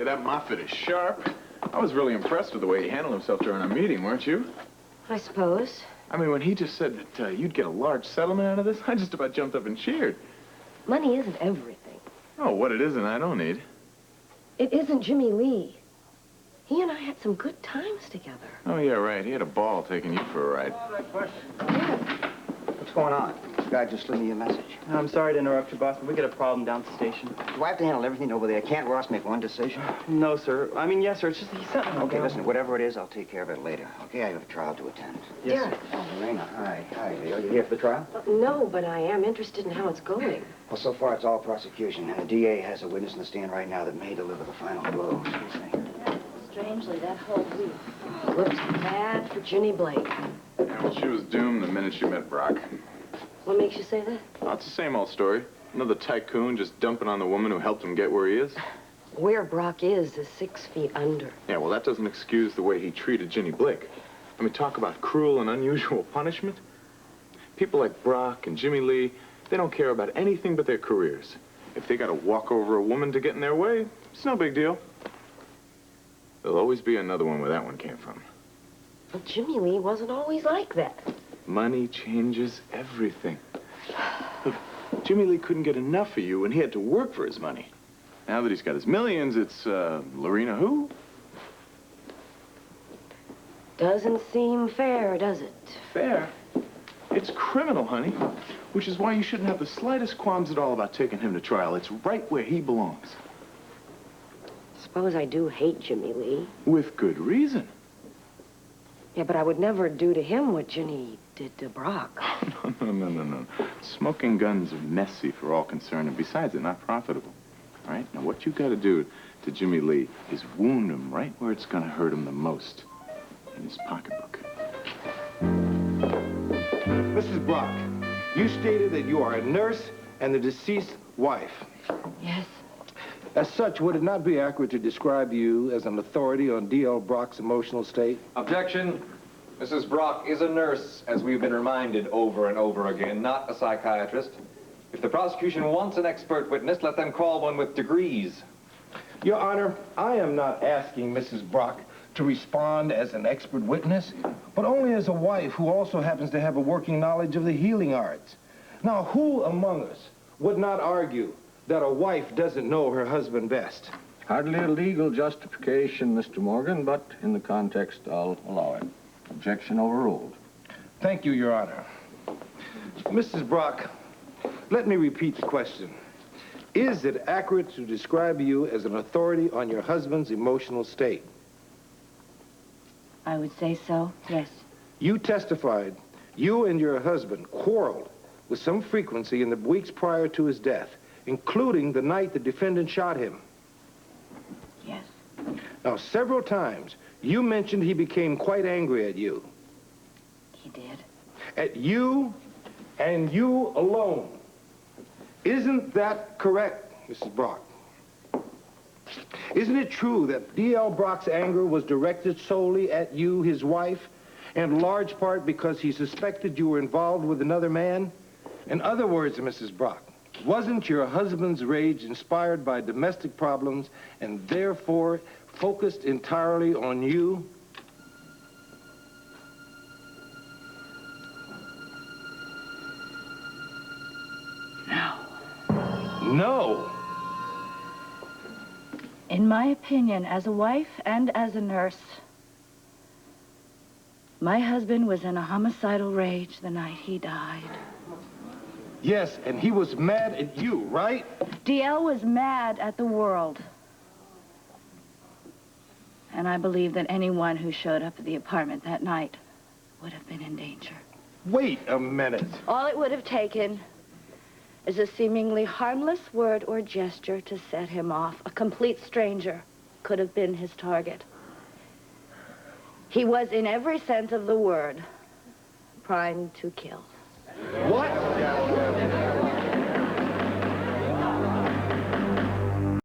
That Moffat is sharp. I was really impressed with the way he handled himself during our meeting, weren't you? I suppose. I mean, when he just said that you'd get a large settlement out of this, I just about jumped up and cheered. Money isn't everything. Oh, what it isn't, I don't need. It isn't Jimmy Lee. He and I had some good times together. Oh, yeah, right. He had a ball taking you for a ride. What's going on? This guy just slid me a message. I'm sorry to interrupt you, boss, but we got a problem down at the station. Do I have to handle everything over there? Can't Ross make one decision? No, sir. I mean, yes, sir. It's just he sent me. Okay, listen, whatever it is, I'll take care of it later. Okay, I have a trial to attend. Yes, sir. Oh, Lorena, hi. Hi, Leo. You here for the trial? No, but I am interested in how it's going. Well, so far it's all prosecution, and the DA has a witness in the stand right now that may deliver the final blow. Excuse me. Strangely, that whole week looks bad for Ginny Blake. Yeah, well, she was doomed the minute she met Brock. What makes you say that? Oh, it's the same old story. Another tycoon just dumping on the woman who helped him get where he is. Where Brock is 6 feet under. Yeah, well, that doesn't excuse the way he treated Ginny Blake. I mean, talk about cruel and unusual punishment. People like Brock and Jimmy Lee, they don't care about anything but their careers. If they gotta walk over a woman to get in their way, it's no big deal. There'll always be another one where that one came from. But Jimmy Lee wasn't always like that. Money changes everything. Look, Jimmy Lee couldn't get enough of you, and he had to work for his money. Now that he's got his millions, it's, Lorena who? Doesn't seem fair, does it? Fair? It's criminal, honey. Which is why you shouldn't have the slightest qualms at all about taking him to trial. It's right where he belongs. Suppose I do hate Jimmy Lee. With good reason. Yeah, but I would never do to him what Ginny did to Brock. No. Smoking guns are messy for all concerned, and besides, they're not profitable. All right? Now, what you got to do to Jimmy Lee is wound him right where it's going to hurt him the most. In his pocketbook. Mrs. Brock, you stated that you are a nurse and the deceased wife. Yes. As such, would it not be accurate to describe you as an authority on D.L. Brock's emotional state? Objection. Mrs. Brock is a nurse, as we've been reminded over and over again, not a psychiatrist. If the prosecution wants an expert witness, let them call one with degrees. Your Honor, I am not asking Mrs. Brock to respond as an expert witness, but only as a wife who also happens to have a working knowledge of the healing arts. Now, who among us would not argue that a wife doesn't know her husband best? Hardly a legal justification, Mr. Morgan, but in the context, I'll allow it. Objection overruled. Thank you, Your Honor. Mrs. Brock, let me repeat the question. Is it accurate to describe you as an authority on your husband's emotional state? I would say so, yes. You testified you and your husband quarreled with some frequency in the weeks prior to his death, including the night the defendant shot him. Yes. Now, several times, you mentioned he became quite angry at you. He did. At you and you alone. Isn't that correct, Mrs. Brock? Isn't it true that D.L. Brock's anger was directed solely at you, his wife, in large part because he suspected you were involved with another man? In other words, Mrs. Brock, wasn't your husband's rage inspired by domestic problems and therefore focused entirely on you? No. In my opinion, as a wife and as a nurse, my husband was in a homicidal rage the night he died. Yes, and he was mad at you, right? D.L. was mad at the world. And I believe that anyone who showed up at the apartment that night would have been in danger. Wait a minute. All it would have taken is a seemingly harmless word or gesture to set him off. A complete stranger could have been his target. He was, in every sense of the word, primed to kill. What?